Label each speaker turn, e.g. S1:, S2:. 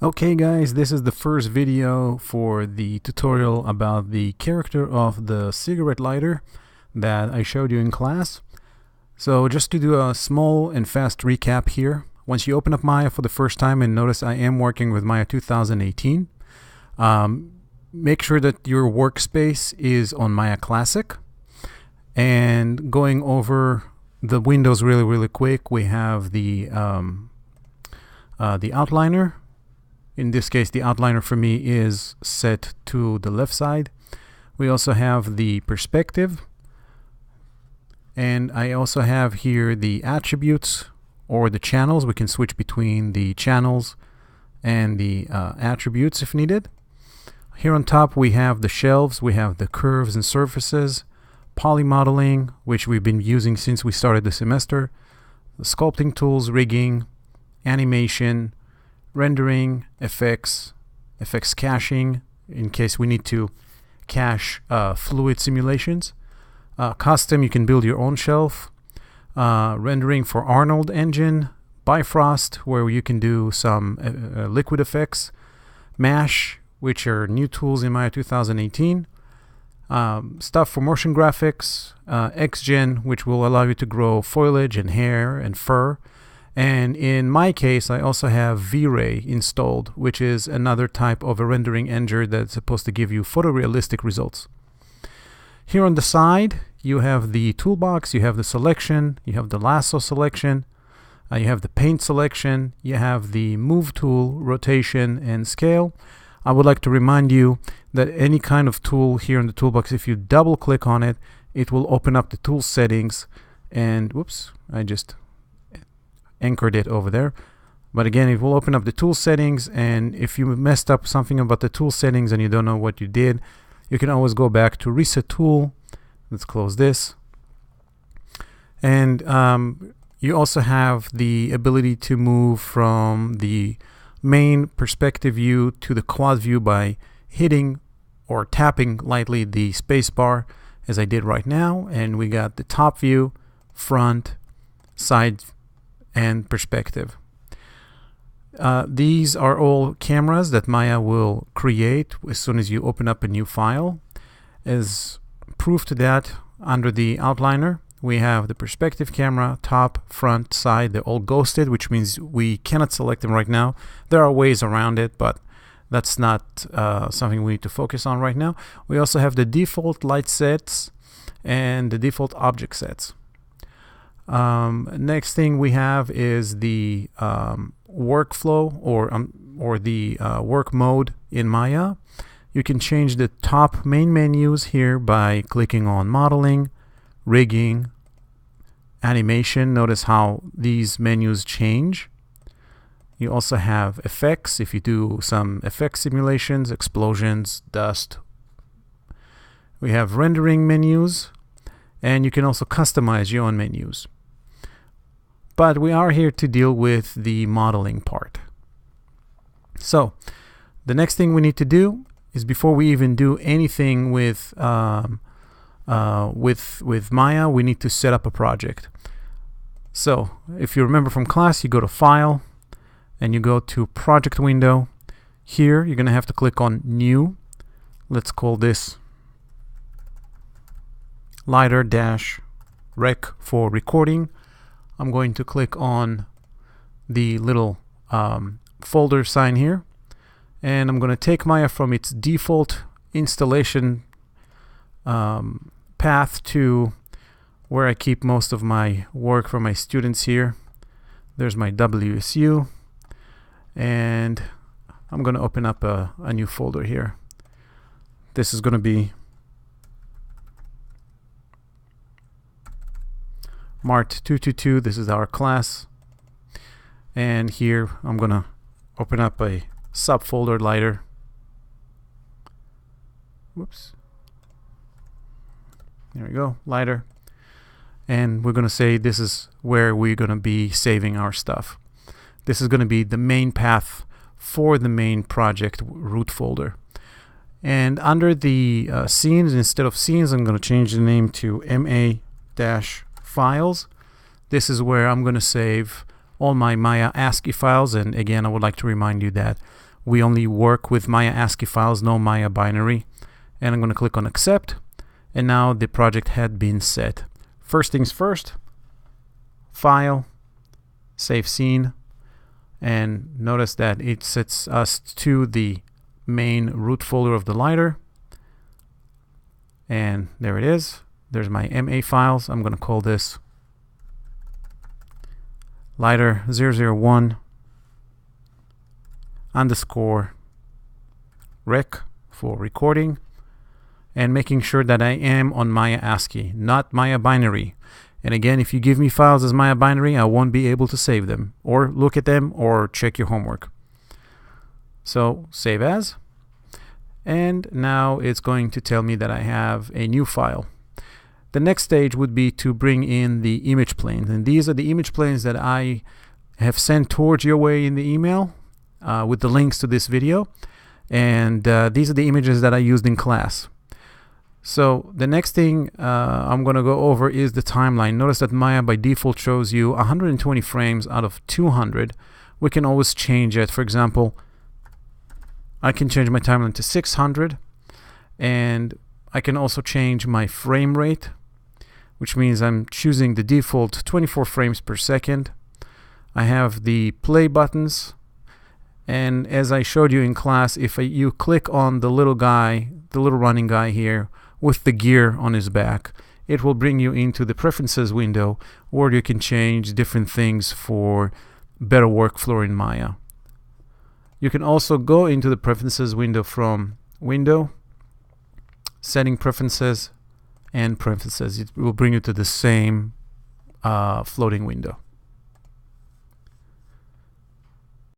S1: Okay guys, this is the first video for the tutorial about the character of the cigarette lighter that I showed you in class. So just to do a small and fast recap here, once you open up Maya for the first time, and notice I am working with Maya 2018, make sure that your workspace is on Maya Classic. And going over the windows really quick, we have the outliner. In this case, the outliner for me is set to the left side. We also have the perspective. And I also have here the attributes or the channels. We can switch between the channels and the attributes if needed. Here on top we have the shelves, we have the curves and surfaces, poly modeling, which we've been using since we started the semester, the sculpting tools, rigging, animation, rendering, effects caching in case we need to cache fluid simulations, custom, you can build your own shelf, rendering for Arnold engine, Bifrost, where you can do some liquid effects, Mesh, which are new tools in Maya 2018, stuff for motion graphics, XGen, which will allow you to grow foliage and hair and fur. And in my case, I also have V-Ray installed, which is another type of a rendering engine that's supposed to give you photorealistic results. Here on the side, you have the toolbox, you have the selection, you have the lasso selection, you have the paint selection, you have the move tool, rotation, and scale. I would like to remind you that any kind of tool here in the toolbox, if you double click on it, it will open up the tool settings. And whoops, I just anchored it over there. But again, it will open up the tool settings, and if you messed up something about the tool settings and you don't know what you did, you can always go back to reset tool. Let's close this. And you also have the ability to move from the main perspective view to the quad view by hitting or tapping lightly the space bar, as I did right now. And we got the top view, front, side, and perspective. These are all cameras that Maya will create as soon as you open up a new file. As proof to that, under the outliner, we have the perspective camera, top, front, side. They're all ghosted, which means we cannot select them right now. There are ways around it, but that's not something we need to focus on right now. We also have the default light sets and the default object sets. Next thing we have is the workflow or the work mode in Maya. You can change the top main menus here by clicking on modeling, rigging, animation. Notice how these menus change. You also have effects if you do some effect simulations, explosions, dust. We have rendering menus, and you can also customize your own menus. But we are here to deal with the modeling part. So the next thing we need to do is, before we even do anything with Maya, we need to set up a project. So if you remember from class, you go to File and you go to Project window. Here you're going to have to click on New. Let's call this lighter-rec for recording. I'm going to click on the little folder sign here, and I'm going to take Maya from its default installation path to where I keep most of my work for my students here. There's my WSU, and I'm going to open up a new folder here. This is going to be MART 222. This is our class, and here I'm gonna open up a subfolder lighter. Whoops. There we go, lighter. And we're gonna say this is where we're gonna be saving our stuff. This is gonna be the main path for the main project root folder. And under the scenes, instead of scenes, I'm gonna change the name to MA-files. This is where I'm going to save all my Maya ASCII files. And again, I would like to remind you that We only work with Maya ASCII files, no Maya binary. And I'm going to click on accept. And now the project had been set. First things first, file, save scene. And notice that it sets us to the main root folder of the lighter. And there it is. There's my MA files. I'm going to call this lighter 001 underscore rec for recording, and making sure that I am on Maya ASCII, not Maya binary. And again, if you give me files as Maya binary, I won't be able to save them or look at them or check your homework. So save as, and now it's going to tell me that I have a new file. The next stage would be to bring in the image planes, and these are the image planes that I have sent towards your way in the email with the links to this video, and these are the images that I used in class. So the next thing I'm going to go over is the timeline. Notice that Maya by default shows you 120 frames out of 200. We can always change it. For example, I can change my timeline to 600, and I can also change my frame rate, which means I'm choosing the default 24 frames per second. I have the play buttons, and as I showed you in class, if you click on the little guy, the little running guy here with the gear on his back, it will bring you into the preferences window, where you can change different things for better workflow in Maya. You can also go into the preferences window from Window, Setting Preferences, and Preferences. It will bring you to the same floating window.